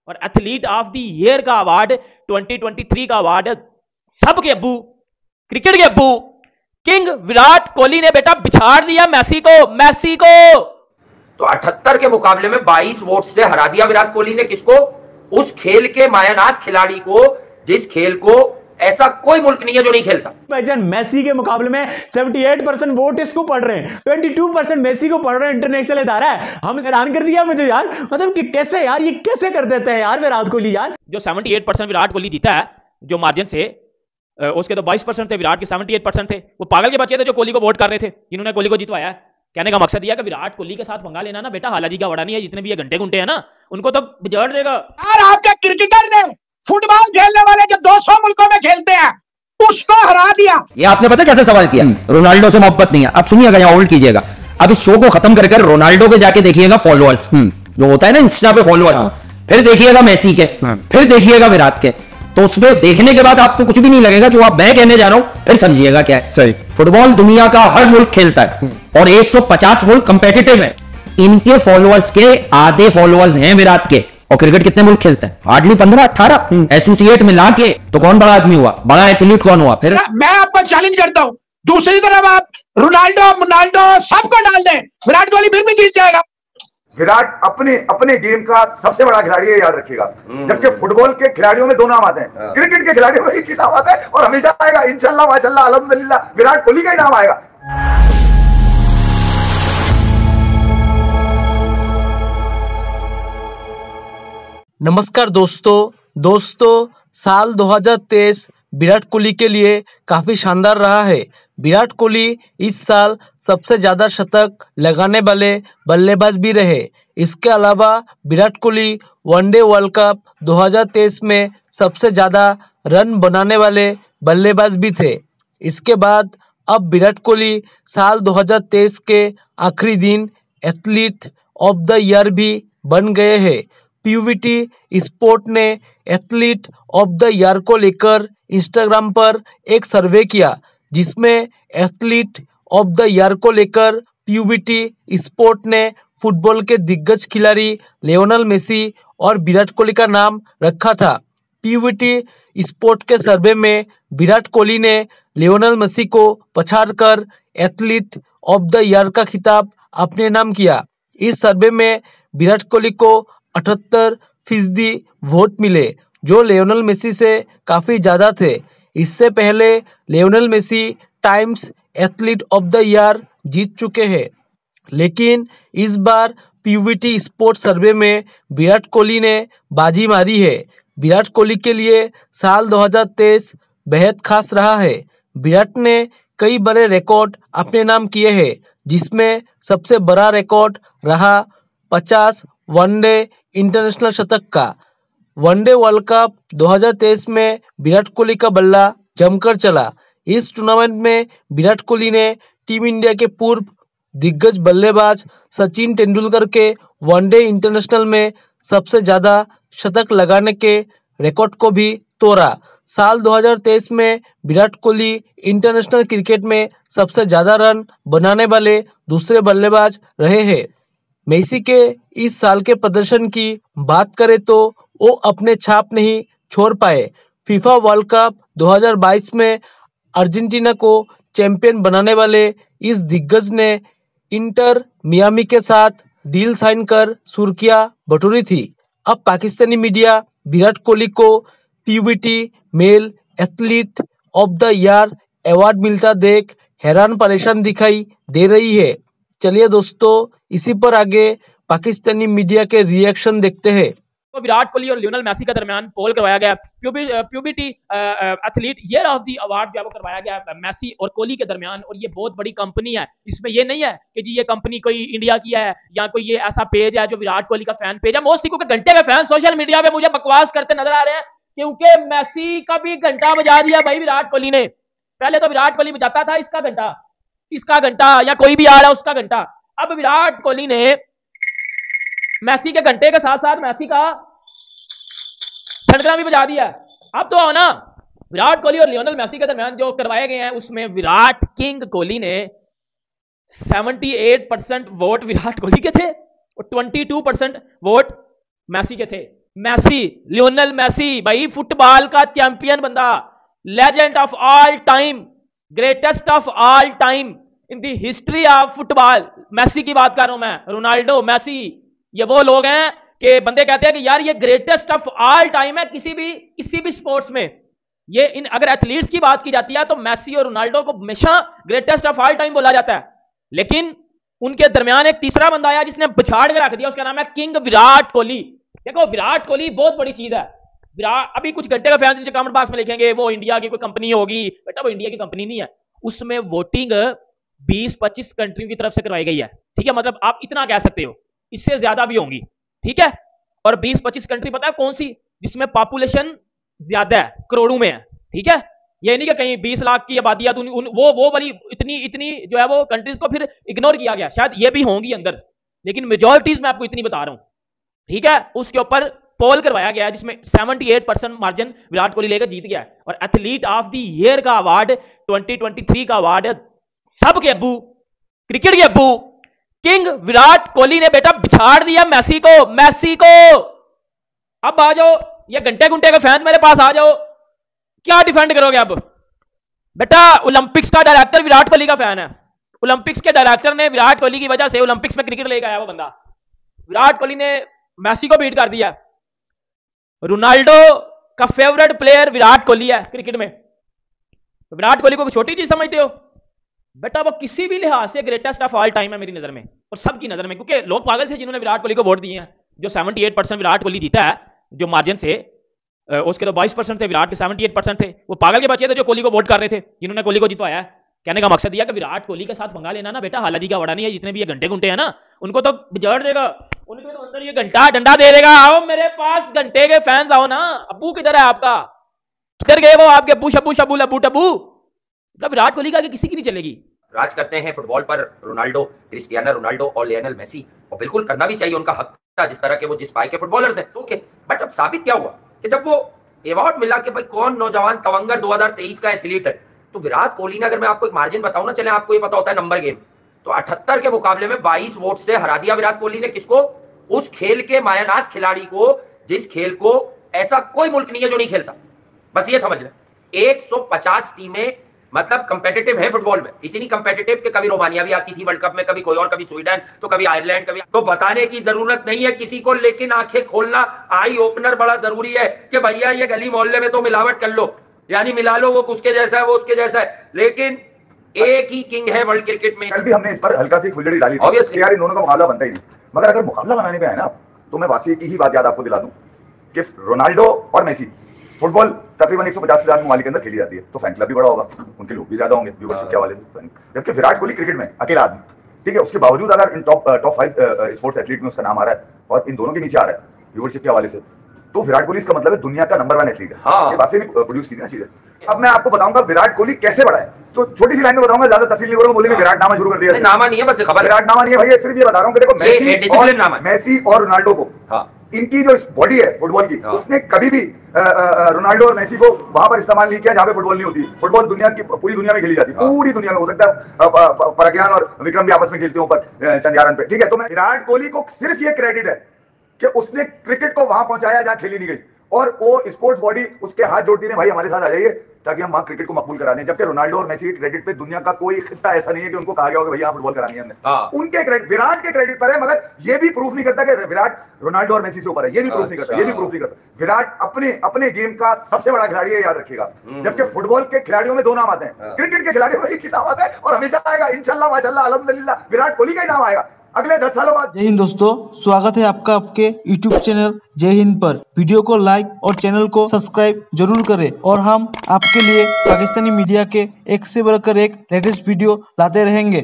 और athlete of the year का award 2023 का अवार्ड सबके अब्बू, क्रिकेट के अब्बू किंग विराट कोहली ने बेटा बिछाड़ दिया मैसी को। तो 78 के मुकाबले में 22 वोट से हरा दिया विराट कोहली ने किसको? उस खेल के मायानाज खिलाड़ी को, जिस खेल को ऐसा कोई मुल्क नहीं है जो नहीं खेलता। भाईजान मैसी के मुकाबले में 78% वोट इसको पढ़ रहे हैं, 22% मैसी को पढ़ रहे हैं। इंटरनेशनल इदारा है, हम हैरान कर दिया मुझे यार, मतलब कि कैसे यार, ये कैसे कर देते हैं यार विराट कोहली यार। जो 78% विराट कोहली जीता है जो मार्जिन से, उसके तो 22% थे, विराट के 78% थे। वो पागल के बच्चे थे जो कोहली को वोट कर रहे थे, जिन्होंने कोहली को जितवाया है। कहने का मकसद यह कि विराट कोहली के साथ पंगा लेना ना बेटा हालाजी का वड़ा नहीं है, जितने भी ये घंटे घंटे हैं ना उनको तो बिगाड़ देगा। यार आपके क्रिकेटर ने फुटबॉल खेलने वाले जो 200 मुल्कों में खेलते हैं उसको हरा दिया। ये आपने पता कैसे सवाल किया? रोनाल्डो से मोहब्बत नहीं है। अब सुनिएगा, यहाँ होल्ड कीजिएगा, अब इस शो को खत्म कर रोनाल्डो के जाके देखिएगा फॉलोअर्स, जो होता है ना इंस्टा पे फॉलोअर्स, फिर देखिएगा मैसी के, फिर देखिएगा विराट के। तो उसमें देखने के बाद आपको कुछ भी नहीं लगेगा जो आप मैं कहने जा रहा हूं, फिर समझिएगा क्या है। सही, फुटबॉल दुनिया का हर मुल्क खेलता है और 150 मुल्क कंपेटिटिव है। इनके फॉलोअर्स के आधे फॉलोअर्स हैं विराट के। और क्रिकेट कितने मुल्क खेलते हैं? हार्डली 15-18 एसोसिएट मिला के। तो कौन बड़ा आदमी हुआ? बड़ा एथलीट कौन हुआ? फिर मैं आपको चैलेंज करता हूं, दूसरी तरफ आप रोनाल्डो सबको डाल दें, विराट कोहली फिर भी जीत जाएगा। विराट अपने गेम का सबसे बड़ा खिलाड़ी है, याद रखिएगा। जबकि फुटबॉल के खिलाड़ियों में दो नाम आते हैं, क्रिकेट के खिलाड़ियों में एक ही नाम आता है और हमेशा आएगा इंशाल्लाह माशाल्लाह अल्हम्दुलिल्लाह, विराट कोहली का ही नाम आएगा। नमस्कार दोस्तों, साल 2023 विराट कोहली के लिए काफ़ी शानदार रहा है। विराट कोहली इस साल सबसे ज़्यादा शतक लगाने वाले बल्लेबाज भी रहे। इसके अलावा Virat Kohli one day world cup 2023 में सबसे ज़्यादा रन बनाने वाले बल्लेबाज भी थे। इसके बाद अब विराट कोहली साल 2023 के आखिरी दिन एथलीट ऑफ द ईयर भी बन गए हैं। पीयूबीटी स्पोर्ट ने एथलीट ऑफ द ईयर को लेकर इंस्टाग्राम पर एक सर्वे किया, जिसमें एथलीट ऑफ द ईयर को लेकर पीयूबीटी स्पोर्ट ने फुटबॉल के दिग्गज खिलाड़ी लियोनेल मेसी और विराट कोहली का नाम रखा था। पीयूबीटी स्पोर्ट के सर्वे में विराट कोहली ने लियोनेल मेसी को पछाड़कर एथलीट ऑफ द ईयर का खिताब अपने नाम किया। इस सर्वे में विराट कोहली को 78% वोट मिले, जो लियोनेल मेसी से काफ़ी ज़्यादा थे। इससे पहले Lionel Messi times athlete of the year जीत चुके हैं, लेकिन इस बार पीयूबीटी स्पोर्ट सर्वे में विराट कोहली ने बाजी मारी है। विराट कोहली के लिए साल 2023 बेहद खास रहा है। विराट ने कई बड़े रिकॉर्ड अपने नाम किए हैं, जिसमें सबसे बड़ा रिकॉर्ड रहा 50 वनडे इंटरनेशनल शतक का। वनडे वर्ल्ड कप 2023 में विराट कोहली का बल्ला जमकर चला। इस टूर्नामेंट में विराट कोहली ने टीम इंडिया के पूर्व दिग्गज बल्लेबाज सचिन तेंदुलकर के वनडे इंटरनेशनल में सबसे ज़्यादा शतक लगाने के रिकॉर्ड को भी तोड़ा। साल 2023 में विराट कोहली इंटरनेशनल क्रिकेट में सबसे ज़्यादा रन बनाने वाले दूसरे बल्लेबाज रहे हैं। मेसी के इस साल के प्रदर्शन की बात करें तो वो अपने छाप नहीं छोड़ पाए। फीफा वर्ल्ड कप 2022 में अर्जेंटीना को चैंपियन बनाने वाले इस दिग्गज ने इंटर मियामी के साथ डील साइन कर सुर्खियां बटोरी थी। अब पाकिस्तानी मीडिया विराट कोहली को PUBT male athlete of the year award मिलता देख हैरान परेशान दिखाई दे रही है। चलिए दोस्तों, इसी पर आगे पाकिस्तानी मीडिया के रिएक्शन देखते हैं। तो विराट कोहली और लियोनेल मेसी के दरमियान पोल करवाया गया, PUBT athlete year of the award जो है वो करवाया गया मेसी और कोहली के दरमियान। और ये बहुत बड़ी कंपनी है, इसमें ये नहीं है कि जी ये कंपनी कोई इंडिया की है या कोई ये ऐसा पेज है जो विराट कोहली का फैन पेज है। मोस्ट के घंटे के फैन सोशल मीडिया पे मुझे बकवास करते नजर आ रहे हैं, क्योंकि मेसी का भी घंटा बजा दिया भाई विराट कोहली ने। पहले तो विराट कोहली बजाता था इसका घंटा या कोई भी आ रहा है उसका घंटा। अब विराट कोहली ने मेसी के घंटे के साथ साथ मेसी का ठनकना भी बजा दिया। अब तो ना विराट कोहली और लियोनेल मेसी के दरमियान जो करवाए गए हैं उसमें विराट किंग कोहली ने 78% वोट विराट कोहली के थे और 22% वोट मेसी के थे। मैसी, लियोनेल मैसी भाई, फुटबॉल का चैंपियन बंदा, legend of all time, greatest of all time in the history of football. Messi की बात कर रहा हूं मैं, रोनाल्डो, मैसी, ये वो लोग हैं कि बंदे कहते हैं कि यार ये ग्रेटेस्ट ऑफ ऑल टाइम है किसी भी स्पोर्ट्स में। ये इन अगर एथलीट्स की बात की जाती है तो मैसी और रोनाल्डो को हमेशा ग्रेटेस्ट ऑफ ऑल टाइम बोला जाता है, लेकिन उनके दरमियान एक तीसरा बंदा आया जिसने बिछाड़ के रख दिया, उसका नाम है किंग विराट कोहली। देखो विराट कोहली बहुत बड़ी चीज है। विराट अभी कुछ घंटे का फैन नीचे कमेंट बॉक्स में लिखेंगे वो इंडिया की कोई कंपनी होगी, बेटा वो इंडिया की कंपनी नहीं है, उसमें वोटिंग 20-25 कंट्रियों की तरफ से करवाई गई है, ठीक है, मतलब आप इतना कह सकते हो, इससे ज्यादा भी होंगी, ठीक है। और 20-25 कंट्री पता है कौन सी, जिसमें पॉपुलेशन ज्यादा है, करोड़ों में है, ठीक है। ये नहीं कि कहीं 20 लाख की आबादी है तो वो वाली इतनी जो है वो कंट्रीज को फिर इग्नोर किया गया, शायद ये भी होंगी अंदर, लेकिन मेजॉरिटीज मैं आपको इतनी बता रहा हूं, ठीक है। उसके ऊपर पोल करवाया गया है जिसमें 78% मार्जिन विराट कोहली लेकर जीत गया है। और एथलीट ऑफ द ईयर का अवार्ड 2023 का अवार्ड है सबके अब्बू, क्रिकेट के अब्बू किंग विराट कोहली ने बेटा बिछाड़ दिया मैसी को। अब आ जाओ, ये घंटे के फैंस मेरे पास आ जाओ, क्या डिफेंड करोगे अब? बेटा ओलंपिक्स का डायरेक्टर विराट कोहली का फैन है, ओलंपिक्स के डायरेक्टर ने विराट कोहली की वजह से ओलंपिक्स में क्रिकेट लेकर आया वो बंदा। विराट कोहली ने मैसी को बीट कर दिया। रोनाल्डो का फेवरेट प्लेयर विराट कोहली है क्रिकेट में, विराट कोहली को छोटी चीज समझते हो? बेटा वो किसी भी लिहाज से ग्रेटेस्ट ऑफ ऑल टाइम है मेरी नजर में और सबकी नजर में, क्योंकि लोग पागल थे जिन्होंने विराट कोहली को वोट दिए हैं। जो 78% विराट कोहली जीता है जो मार्जिन से, उसके तो 22% थे, विराट के 78% थे। वो पागल के बच्चे थे जो कोहली को वोट कर रहे थे, जिन्होंने कोहली को जितवाया है। कहने का मकसद यह कि विराट कोहली के साथ पंगा लेना ना बेटा हालाजी का वड़ा नहीं है, जितने भी ये घंटे है ना उनको तो बिजड़ देगा, उनको तो अंदर ये घंटा डंडा दे देगा। आओ मेरे पास घंटे के फैंस आओ ना, अब्बू किधर है आपका, किधर गए वो आपके अब्बू शब्बू शब्बू लब्बू टब्बू? मतलब विराट कोहली का आगे किसी की नहीं चलेगी। राज करते हैं फुटबॉल पर रोनाल्डो, क्रिस्टियानो रोनाल्डो और लियोनेल मेसी, और बिल्कुल करना भी चाहिए, उनका हक था जिस तरह के वो जिस पाए के फुटबॉलर्स हैं। ओके, बट अब साबित क्या हुआ कि जब वो अवार्ड मिला कि भाई कौन नौजवान तवंगर 2023 का एथलीट है, तो विराट कोहली ने, अगर मैं आपको एक मार्जिन बताऊं ना, चले आपको ये पता होता है नंबर गेम, तो 78 के मुकाबले में 22 वोट से हरा दिया विराट कोहली ने। किसको? उस खेल के मायानाज खिलाड़ी को, जिस खेल को ऐसा कोई मुल्क नहीं है जो नहीं खेलता। बस ये समझ लें 150 टीमें मतलब कंपेटिटिव है फुटबॉल में, इतनी कंपेटिटिव कि कभी रोमानिया भी आती थी वर्ल्ड कप में, कभी कोई और, कभी स्वीडन, तो कभी आयरलैंड, कभी, तो बताने की जरूरत नहीं है किसी को, लेकिन आंखें खोलना, आई ओपनर बड़ा जरूरी है कि भैया ये गली मोहल्ले में तो मिलावट कर लो, यानी मिला लो, वो उसके जैसा है, वो उसके जैसा है, लेकिन एक ही किंग है वर्ल्ड क्रिकेट में। कल भी हमने इस पर हल्का सी फुलझड़ी डाली थी यार, इन दोनों का मुकाबला बनता ही नहीं, मगर अगर मुकाबला बनाने पे आए ना तो मैं वासी की ही बात याद आपको दिला दूं कि रोनाल्डो और मेसी, फुटबॉल तकरीबन 150,000 ममालिक के अंदर खेली जाती है, तो फैन क्लब भी बड़ा होगा, उनके लोग भी ज्यादा होंगे व्यूअरशिप के हवाले से। जबकि विराट कोहली क्रिकेट में अकेला आदमी, ठीक है, उसके बावजूद अगर इन टॉप 5 स्पोर्ट्स एथलीट में उसका नाम आ रहा है और इन दोनों के नीचे आ रहा है व्यूअरशिप के हवाले से, तो विराट कोहली इसका मतलब है दुनिया का नंबर 1 एथलीट है। ये बातें प्रोड्यूस की थी ना चीजें। अब मैं आपको बताऊंगा विराट कोहली कैसे बढ़ा है, तो छोटी सी लाइन में बताऊंगा, ज्यादा तफसील नहीं करूंगा, बोलेंगे विराट नामा शुरू कर दिया। नामा नहीं है, बस खबर, विराट नामा नहीं है भाई, सिर्फ ये बता रहा हूँ कि देखो मेसी और रोनाल्डो को, इनकी जो बॉडी है फुटबॉल की, उसने कभी भी रोनाल्डो और मेसी को वहां पर इस्तेमाल नहीं किया जहां पे फुटबॉल नहीं होती। फुटबॉल दुनिया की पूरी दुनिया में खेली जाती है, पूरी दुनिया में, हो सकता है प्रज्ञान और विक्रम भी आपस में खेलते हो ऊपर चंद्रयान पे, ठीक है। तो मैं विराट कोहली को सिर्फ ये क्रेडिट है कि उसने क्रिकेट को वहां पहुंचाया जहां खेली नहीं गई, और वो स्पोर्ट्स बॉडी उसके हाथ जोड़ती है, भाई हमारे साथ आ जाइए ताकि हम वहां क्रिकेट को मकबूल करा दें। जबकि रोनाल्डो और मेसी के क्रेडिट पे दुनिया का कोई खित्ता ऐसा नहीं है कि उनको कहा गया होगा भैया फुटबॉल करानी है हमने। उनके क्रेडिट, विराट के क्रेडिट पर है, मगर ये भी प्रूफ नहीं करता कि विराट रोनाल्डो और मेसी से ऊपर है, ये भी प्रूफ नहीं करता, ये भी प्रूफ नहीं करता। विराट अपने गेम का सबसे बड़ा खिलाड़ी है, याद रखिएगा। जबकि फुटबॉल के खिलाड़ियों में 2 नाम आते हैं, क्रिकेट के खिलाड़ियों में एक ही नाम आता है और हमेशा आएगा, इंशाल्लाह माशाल्लाह अल्हम्दुलिल्लाह विराट कोहली का ही नाम आएगा अगले 10 सालों बाद। जय हिंद दोस्तों, स्वागत है आपका आपके YouTube चैनल जय हिंद पर। वीडियो को लाइक और चैनल को सब्सक्राइब जरूर करें, और हम आपके लिए पाकिस्तानी मीडिया के एक से बढ़कर एक लेटेस्ट वीडियो लाते रहेंगे।